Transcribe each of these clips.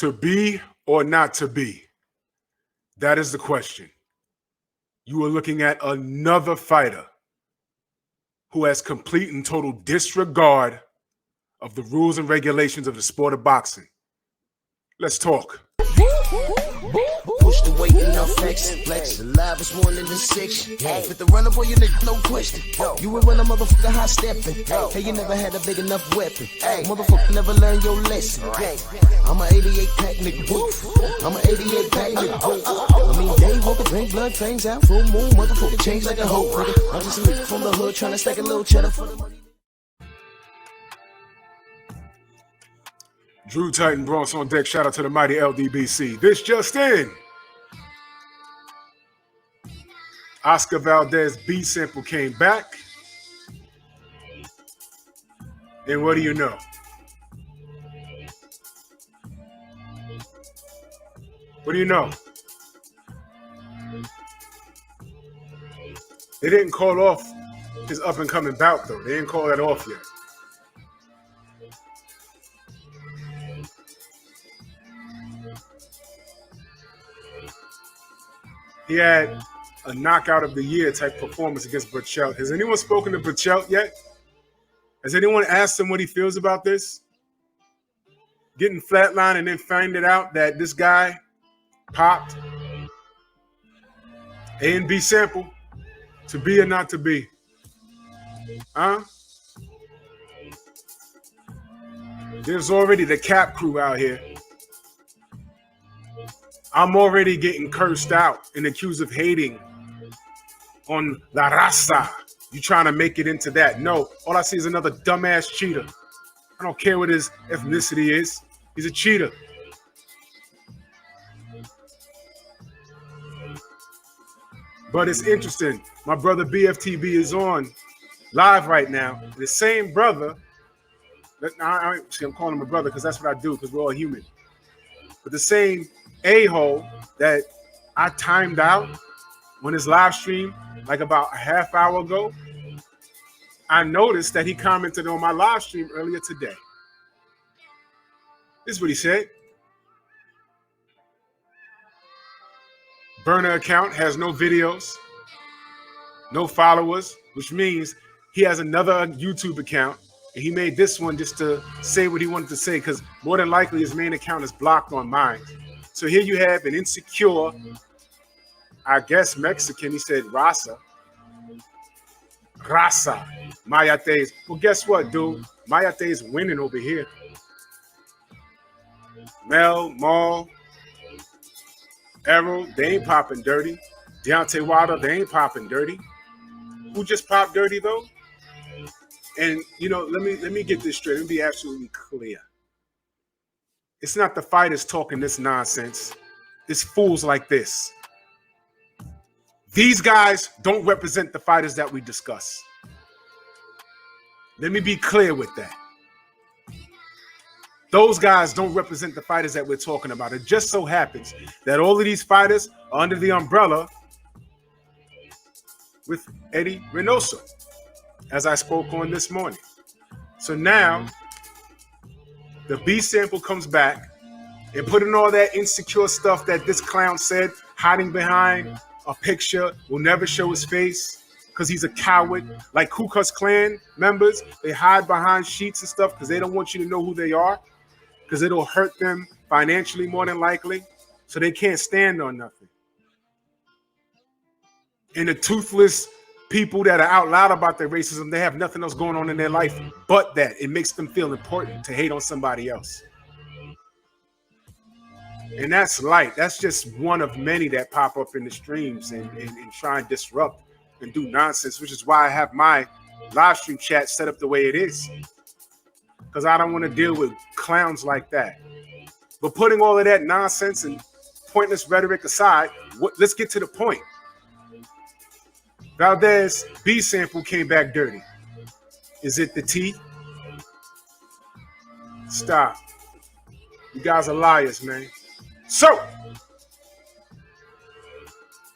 To be or not to be? That is the question. You are looking at another fighter who has complete and total disregard of the rules and regulations of the sport of boxing. Let's talk. Push the weight and no flex. Alive is one in the six. With the runner, boy, you nigga, no question. You will run a motherfucker high stepping. Hey, you never had a big enough weapon. Motherfucker never learned your lesson. I'm an 88 pack nigga. I'm an 88 pack nigga. I mean, they woke up, drink blood, fangs out, full moon, motherfucker change like a hoe. I'm just a nigga from the hood trying to stack a little cheddar for the money. Drew Titan Bronx on deck. Shout out to the mighty LDBC. This just in. Oscar Valdez B sample came back. And what do you know? What do you know? They didn't call off his up and coming bout though. They didn't call that off yet. He had a knockout of the year type performance against Burchell. Has anyone spoken to Burchell yet? Has anyone asked him what he feels about this? Getting flatlined and then finding out that this guy popped A and B sample. To be or not to be? Huh? There's already the cap crew out here. I'm already getting cursed out and accused of hating on La Raza. You trying to make it into that. No, all I see is another dumbass cheater. I don't care what his ethnicity is. He's a cheater. But it's interesting. My brother BFTB is on live right now. The same brother, I'm calling him a brother because that's what I do because we're all human. But the same a-hole that I timed out on his live stream like about a half hour ago, I noticed that he commented on my live stream earlier today. This is what he said. Burner account has no videos, no followers, which means he has another YouTube account. And he made this one just to say what he wanted to say because more than likely his main account is blocked on mine. So here you have an insecure, I guess Mexican, he said Raza, Mayates. Well, guess what, dude? Mayates winning over here. Mel, Maul, Errol, they ain't popping dirty. Deontay Wilder, they ain't popping dirty. Who just popped dirty, though? And, you know, let me get this straight. Let me be absolutely clear. It's not the fighters talking this nonsense. It's fools like this. These guys don't represent the fighters that we discuss. Let me be clear with that. Those guys don't represent the fighters that we're talking about. It just so happens that all of these fighters are under the umbrella with Eddie Reynoso, as I spoke on this morning. So now the B sample comes back and putting all that insecure stuff that this clown said, hiding behind a picture, will never show his face because he's a coward. Like Ku Klux Klan members, they hide behind sheets and stuff because they don't want you to know who they are because it'll hurt them financially more than likely. So they can't stand on nothing. And the toothless people that are out loud about their racism, they have nothing else going on in their life but that. It makes them feel important to hate on somebody else. And that's light. That's just one of many that pop up in the streams and try and disrupt and do nonsense, which is why I have my live stream chat set up the way it is. Because I don't want to deal with clowns like that. But putting all of that nonsense and pointless rhetoric aside, let's get to the point. Valdez B sample came back dirty. Is it the teeth? Stop. You guys are liars, man. So,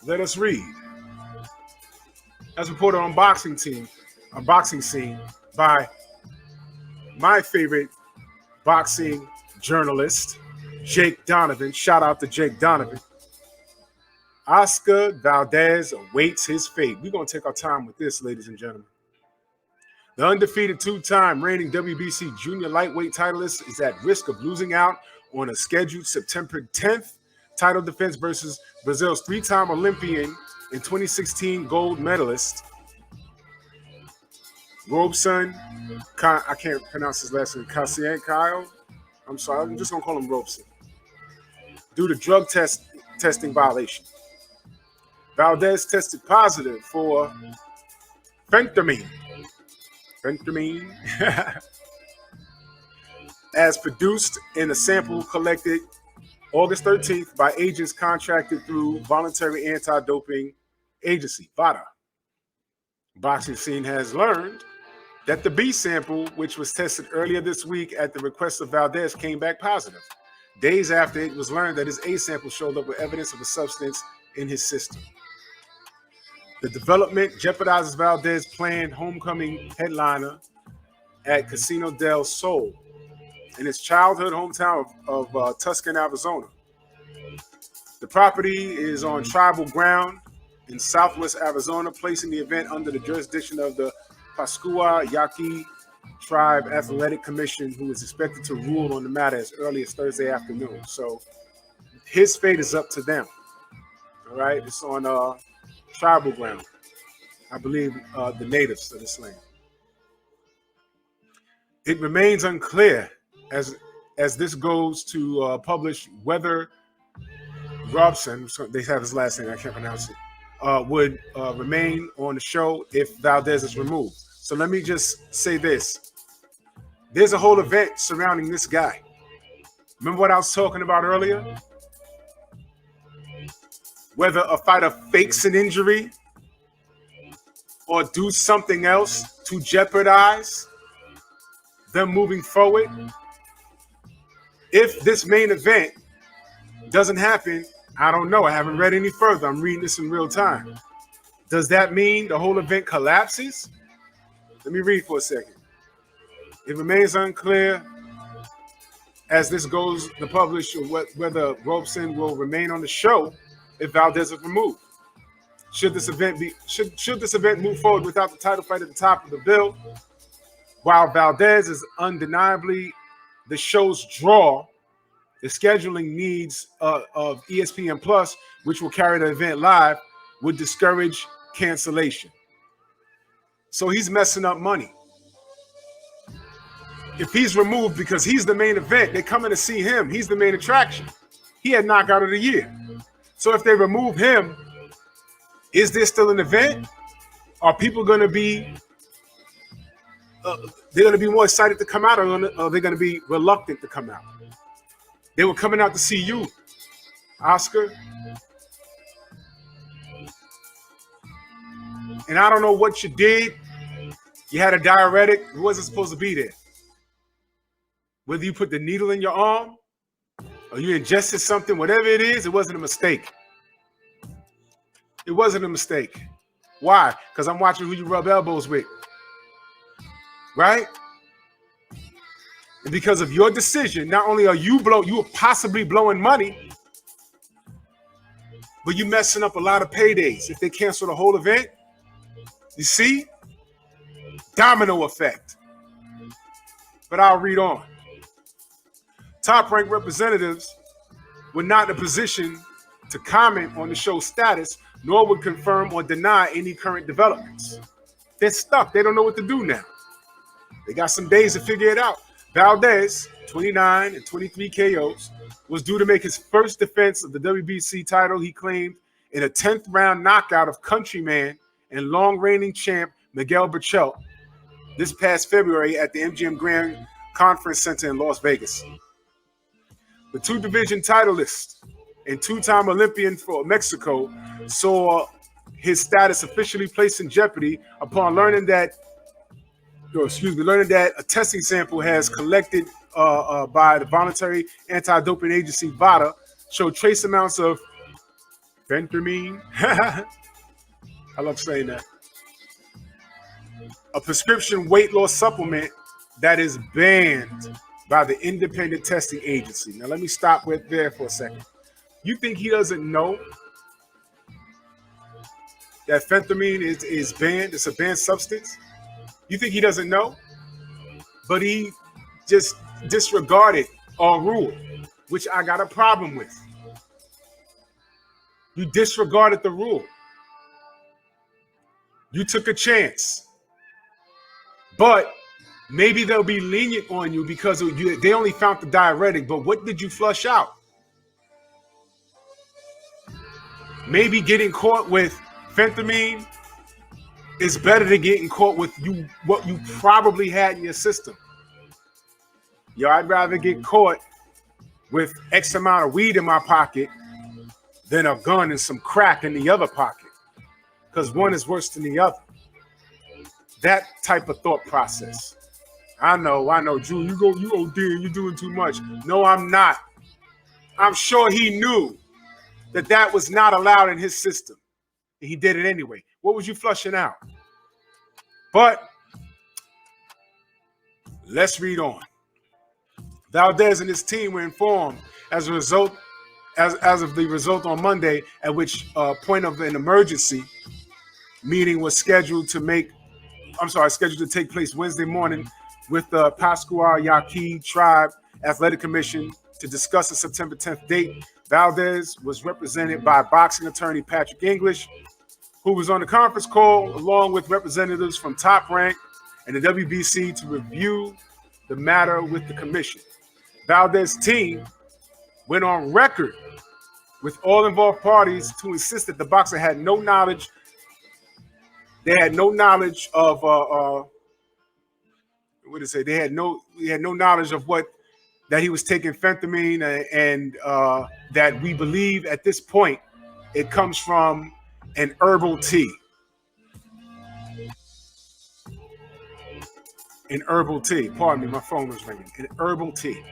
let us read. As reported on Boxing Scene by my favorite boxing journalist, Jake Donovan. Shout out to Jake Donovan. Oscar Valdez awaits his fate. We're going to take our time with this, ladies and gentlemen. The undefeated two-time reigning WBC junior lightweight titleist is at risk of losing out on a scheduled September 10th title defense versus Brazil's three-time Olympian and 2016 gold medalist, Robson. I can't pronounce his last name. Kyle. I'm sorry. I'm just going to call him Robson. Due to drug testing violation. Valdez tested positive for phentermine. As produced in a sample collected August 13th by agents contracted through Voluntary Anti-Doping Agency, VADA. Boxing Scene has learned that the B sample, which was tested earlier this week at the request of Valdez, came back positive. Days after it was learned that his A sample showed up with evidence of a substance in his system. The development jeopardizes Valdez's planned homecoming headliner at Casino del Sol in his childhood hometown of Tucson, Arizona. The property is on tribal ground in southwest Arizona, placing the event under the jurisdiction of the Pascua Yaqui Tribe Athletic Commission, who is expected to rule on the matter as early as Thursday afternoon. So his fate is up to them. All right, it's on tribal ground. I believe the natives of this land. It remains unclear as this goes to publish whether Robson, they have his last name, I can't pronounce it, would remain on the show if Valdez is removed. So let me just say this. There's a whole event surrounding this guy. Remember what I was talking about earlier? Whether a fighter fakes an injury or do something else to jeopardize them moving forward. If this main event doesn't happen, I don't know. I haven't read any further. I'm reading this in real time. Does that mean the whole event collapses? Let me read for a second. It remains unclear as this goes to publish whether Robson will remain on the show if Valdez is removed. Should this event move forward without the title fight at the top of the bill, while Valdez is undeniably the show's draw, the scheduling needs of ESPN Plus, which will carry the event live, would discourage cancellation. So he's messing up money. If he's removed because he's the main event, they're coming to see him. He's the main attraction. He had knockout of the year. So if they remove him, is there still an event? Are people going to be they're going to be more excited to come out, or they're going to be reluctant to come out? They were coming out to see you, Oscar. And I don't know what you did. You had a diuretic. It wasn't supposed to be there. Whether you put the needle in your arm or you ingested something, whatever it is, it wasn't a mistake. It wasn't a mistake. Why? Because I'm watching who you rub elbows with. Right? And because of your decision, not only are you are possibly blowing money, but you messing up a lot of paydays if they cancel the whole event. You see? Domino effect. But I'll read on. Top-ranked representatives were not in a position to comment on the show's status, nor would confirm or deny any current developments. They're stuck. They don't know what to do now. They got some days to figure it out. Valdez, 29 and 23 KOs, was due to make his first defense of the WBC title he claimed in a 10th round knockout of countryman and long-reigning champ Miguel Berchelt this past February at the MGM Grand Conference Center in Las Vegas. The two-division titleist and two-time Olympian for Mexico saw his status officially placed in jeopardy upon learning that a testing sample has collected by the Voluntary Anti-Doping Agency, VADA, showed trace amounts of phentermine. I love saying that. A prescription weight loss supplement that is banned by the independent testing agency. Now, let me stop right there for a second. You think he doesn't know that fentanyl is banned? It's a banned substance? You think he doesn't know? But he just disregarded our rule, which I got a problem with. You disregarded the rule. You took a chance. But maybe they'll be lenient on you because they only found the diuretic. But what did you flush out? Maybe getting caught with fentanyl is better than getting caught with what you probably had in your system. Yo, I'd rather get caught with X amount of weed in my pocket than a gun and some crack in the other pocket, because one is worse than the other. That type of thought process. I know, Drew, you OD and you're doing too much. No, I'm not. I'm sure he knew that was not allowed in his system. And he did it anyway. What was you flushing out? But let's read on. Valdez and his team were informed as of the result on Monday, at which point of an emergency meeting was scheduled to take place Wednesday morning with the Pascual Yaqui Tribe Athletic Commission to discuss the September 10th date. Valdez was represented by boxing attorney Patrick English, who was on the conference call along with representatives from Top Rank and the WBC to review the matter with the commission. Valdez's team went on record with all involved parties to insist that the boxer had no knowledge. They had no knowledge of what did it say? They had no knowledge of that he was taking fentanyl, and that we believe at this point it comes from an herbal tea. An herbal tea. Pardon me, my phone was ringing. An herbal tea.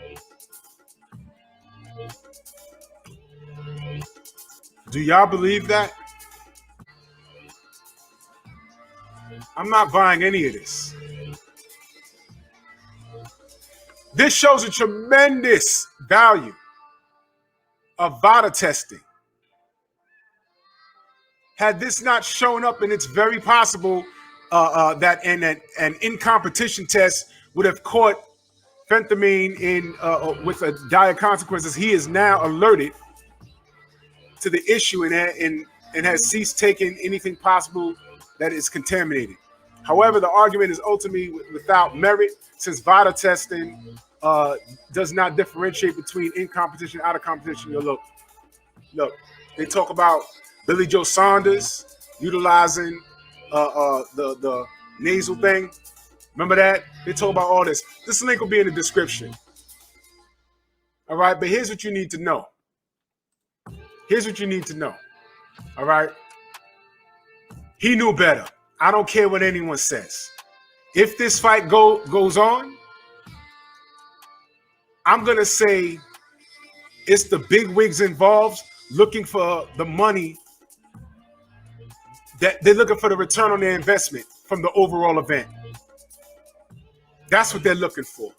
Do y'all believe that? I'm not buying any of this. This shows a tremendous value of VADA testing. Had this not shown up, and it's very possible that an in-competition test would have caught fentanyl with a dire consequences, he is now alerted to the issue and has ceased taking anything possible that is contaminated. However, the argument is ultimately without merit, since VADA testing does not differentiate between in competition and out of competition. Look, they talk about Billy Joe Saunders utilizing the nasal thing. Remember that? They talk about all this. This link will be in the description. All right, but here's what you need to know. All right? He knew better. I don't care what anyone says. If this fight goes on, I'm going to say it's the big wigs involved looking for the money, that they're looking for the return on their investment from the overall event. That's what they're looking for.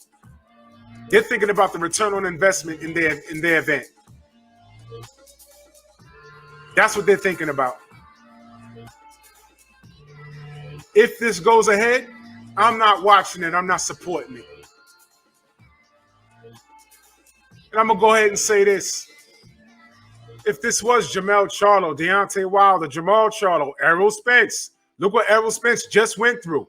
They're thinking about the return on investment in their event. That's what they're thinking about. If this goes ahead, I'm not watching it. I'm not supporting it. And I'm going to go ahead and say this. If this was Jermell Charlo, Deontay Wilder, Jamal Charlo, Errol Spence, look what Errol Spence just went through.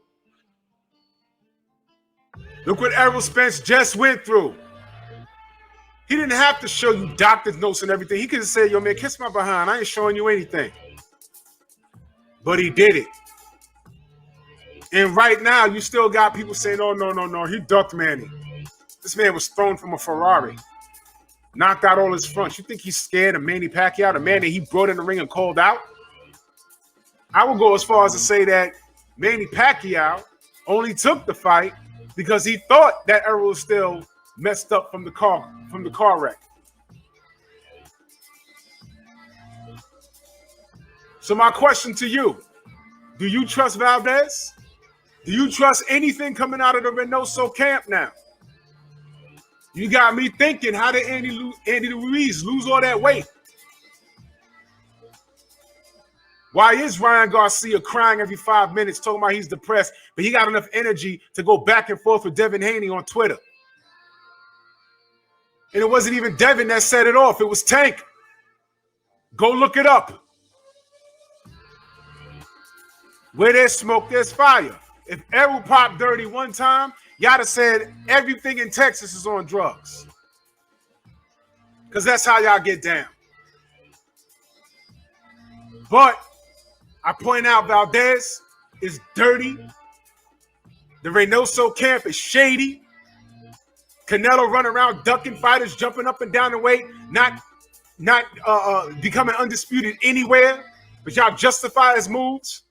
Look what Errol Spence just went through. He didn't have to show you doctor's notes and everything. He could have said, yo, man, kiss my behind. I ain't showing you anything. But he did it. And right now, you still got people saying, oh, no, he ducked Manny. This man was thrown from a Ferrari. Knocked out all his fronts. You think he's scared of Manny Pacquiao, the man that he brought in the ring and called out? I would go as far as to say that Manny Pacquiao only took the fight because he thought that Errol was still messed up from the car wreck. So my question to you, do you trust Valdez? Do you trust anything coming out of the Reynoso camp now? You got me thinking, how did Andy Ruiz lose all that weight? Why is Ryan Garcia crying every 5 minutes, talking about he's depressed, but he got enough energy to go back and forth with Devin Haney on Twitter? And it wasn't even Devin that set it off. It was Tank. Go look it up. Where there's smoke, there's fire. If Errol popped dirty one time, y'all have said everything in Texas is on drugs. Because that's how y'all get down. But I point out Valdez is dirty. The Reynoso camp is shady. Canelo running around ducking fighters, jumping up and down the weight, not becoming undisputed anywhere. But y'all justify his moves.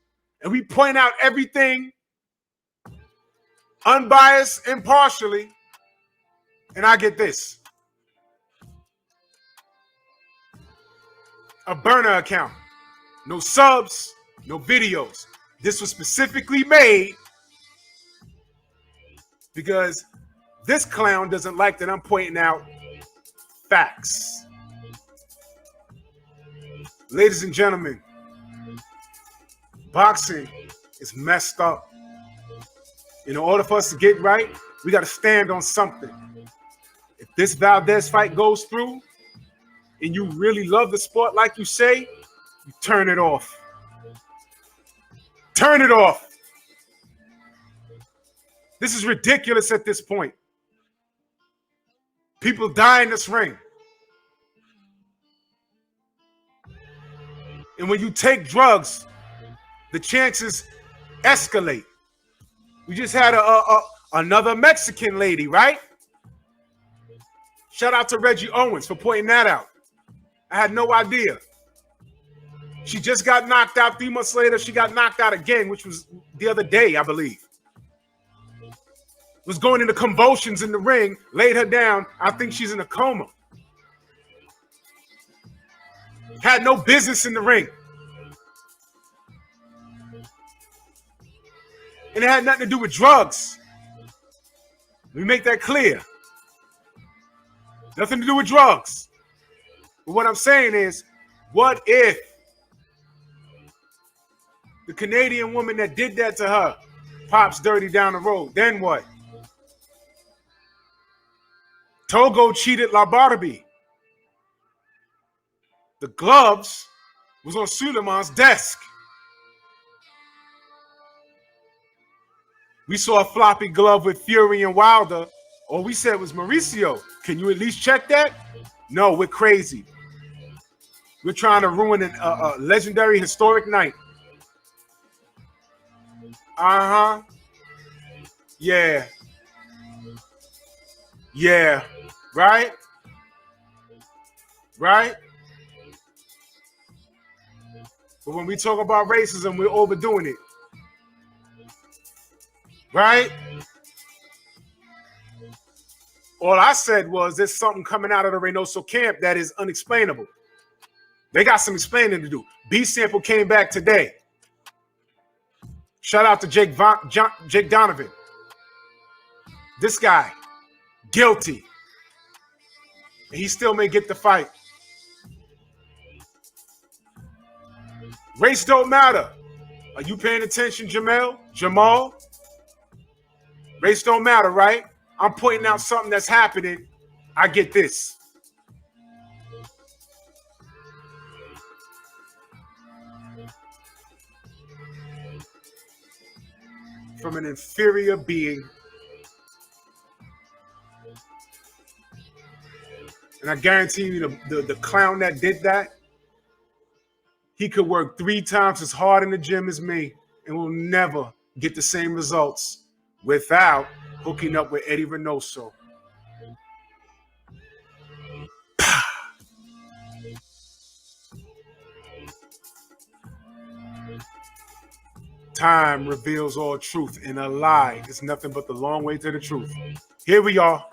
And we point out everything unbiased, impartially. And I get this. A burner account. No subs, no videos. This was specifically made because this clown doesn't like that I'm pointing out facts. Ladies and gentlemen, boxing is messed up. In order for us to get right, we got to stand on something. If this Valdez fight goes through and you really love the sport like you say, you turn it off. Turn it off. This is ridiculous at this point. People die in this ring. And when you take drugs, the chances escalate. We just had another Mexican lady, right? Shout out to Reggie Owens for pointing that out. I had no idea. She just got knocked out. 3 months later, she got knocked out again, which was the other day, I believe. Was going into convulsions in the ring, laid her down. I think she's in a coma. Had no business in the ring. And it had nothing to do with drugs. Let me make that clear. Nothing to do with drugs. But what I'm saying is, what if the Canadian woman that did that to her pops dirty down the road? Then what? Togo cheated La Barbie. The gloves was on Suleiman's desk. We saw a floppy glove with Fury and Wilder. All we said was Mauricio. Can you at least check that? No, we're crazy. We're trying to ruin a legendary historic night. Uh-huh. Yeah. Yeah. Right? Right? But when we talk about racism, we're overdoing it. Right? All I said was there's something coming out of the Reynoso camp that is unexplainable. They got some explaining to do. B Sample came back today. Shout out to Jake Donovan. This guy, guilty. And he still may get the fight. Race don't matter. Are you paying attention, Jamal? Race don't matter, right? I'm pointing out something that's happening. I get this. From an inferior being. And I guarantee you the clown that did that, he could work 3 times as hard in the gym as me and will never get the same results without hooking up with Eddie Reynoso. Time reveals all truth, and a lie is nothing but the long way to the truth. Here we are.